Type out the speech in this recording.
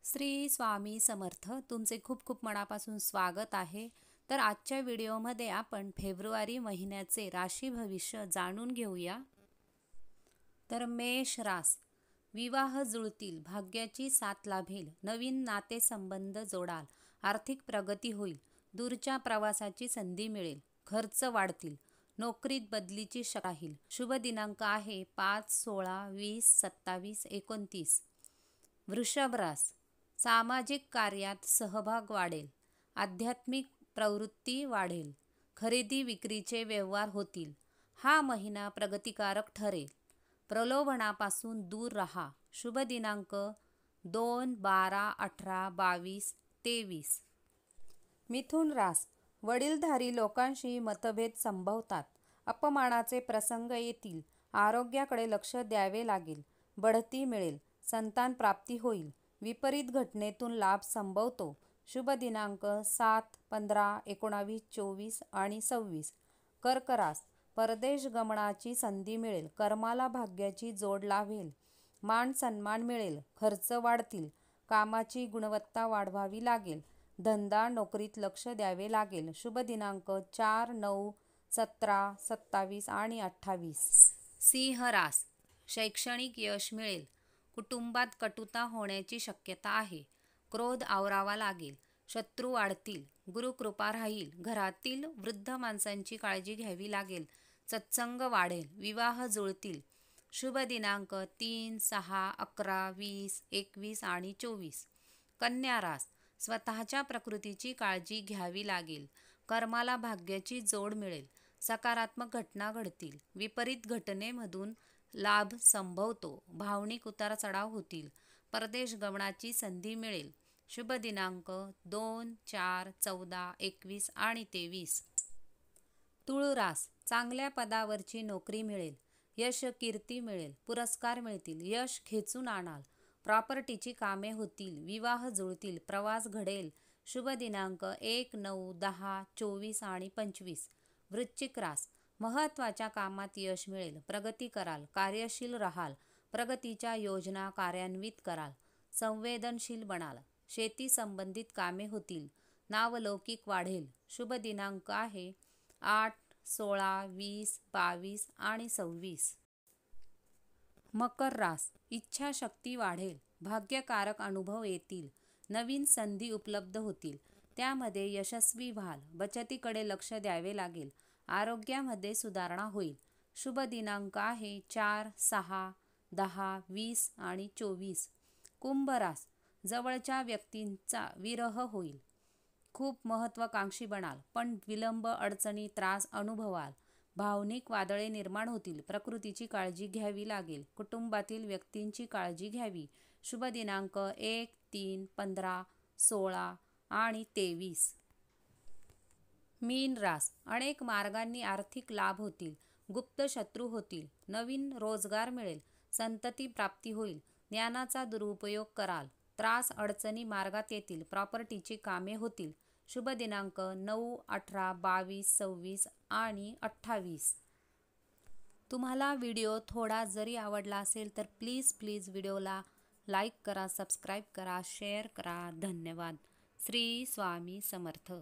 श्री स्वामी समर्थ. तुमचे खूप खूप मनापासून स्वागत आहे. तर आजच्या व्हिडिओमध्ये आपण फेब्रुवारी महिन्याचे राशी भविष्य जाणून घेऊया. तर मेष रास, विवाह जुळतील, भाग्याची साथ लाभेल, नवीन नातेसंबंध जोडाल, आर्थिक प्रगती होईल, दूरच्या प्रवासाची संधी मिळेल, खर्च वाढतील, नोकरीत बदलीची शक्यता राहील. शुभ दिनांक आहे 5, 16, 20, 27, 29. वृषभ रास, सामाजिक कार्यात सहभाग वाढेल, आध्यात्मिक प्रवृत्ती वाढेल, खरेदी विक्रीचे व्यवहार होतील. हा महिना प्रगतिकारक ठरेल. प्रलोभनापासून दूर राहा. शुभ दिनांक 2, 12, 18, 22, 23. मिथुन रास, वडीलधारी लोकांशी मतभेद संभवतात, अपमानाचे प्रसंग येतील, आरोग्याकडे लक्ष द्यावे लागेल, बढती मिळेल, संतान प्राप्ती होईल, विपरीत घटनेतून लाभ संभवतो. शुभ दिनांक 7, 15, 19, 24 आणि 26. कर्क रास, परदेश गमनाची संधी मिळेल, कर्माला भाग्याची जोड लाभेल, मान सन्मान मिळेल, खर्च वाढतील, कामाची गुणवत्ता वाढवावी लागेल, धंदा नोकरीत लक्ष द्यावे लागेल. शुभ दिनांक 4, 9, 17, 27 आणि 28. सिंह रास, शैक्षणिक यश मिळेल, कुटुंबात कटुता होण्याची शक्यता आहे, क्रोध आवरावा लागेल, शत्रू वाढतील, गुरुकृपा राहील, घरातील वृद्ध माणसांची काळजी घ्यावी लागेल, सत्संग वाढेल, विवाह जुळतील. शुभ दिनांक 3, 6, 11, 20, 21 आणि 24. कन्या रास, स्वतःच्या प्रकृतीची काळजी घ्यावी लागेल, कर्माला भाग्याची जोड मिळेल, सकारात्मक घटना घडतील, विपरीत घटनेमधून लाभ संभवतो, भावनिक उतार चढाव होतील, परदेश गमनाची संधी मिळेल. शुभ दिनांक 2, 4, 14, 21 आणि 23. तुळ रास, चांगल्या पदावरची नोकरी मिळेल, यश कीर्ती मिळेल, पुरस्कार मिळतील, यश खेचून आणाल, प्रॉपर्टीची कामे होतील, विवाह जुळतील, प्रवास घडेल. शुभ दिनांक 1, 9, 10, 24 आणि 25. वृश्चिक रास, महत्त्वाच्या कामात यश मिळेल, प्रगती कराल, कार्यशील राहाल, प्रगतीच्या योजना कार्यान्वित कराल, संवेदनशील बनाल, शेती संबंधित कामे होतील, नावलौकिक वाढेल. शुभ दिनांक आहे 8, 16, 20, 22 आणि 26. मकर रास, इच्छाशक्ती वाढेल, भाग्यकारक अनुभव येतील, नवीन संधी उपलब्ध होतील, त्यामध्ये यशस्वी व्हाल, बचतीकडे लक्ष द्यावे लागेल, आरोग्यामध्ये सुधारणा होईल. शुभ दिनांक आहे 4, 6, 10, 20 आणि 24. कुंभ रास, जवळच्या व्यक्तींचा विरह होईल, खूप महत्त्वाकांक्षी बनाल, पण विलंब, अडचणी, त्रास अनुभवाल, भावनिक वादळे निर्माण होतील, प्रकृतीची काळजी घ्यावी लागेल, कुटुंबातील व्यक्तींची काळजी घ्यावी. शुभ दिनांक 1, 3, 15, 16 आणि 23. मीन रास, अनेक मार्गांनी आर्थिक लाभ होतील, गुप्त शत्रू होतील, नवीन रोजगार मिळेल, संतती प्राप्ती होईल, ज्ञानाचा दुरुपयोग कराल, त्रास अडचणी मार्गात येतील, प्रॉपर्टीची कामे होतील. शुभ दिनांक 9, 18, 22, 26 आणि 28. तुम्हाला व्हिडिओ थोडा जरी आवडला असेल तर प्लीज व्हिडिओला लाईक करा, सबस्क्राईब करा, शेअर करा. धन्यवाद. श्री स्वामी समर्थ.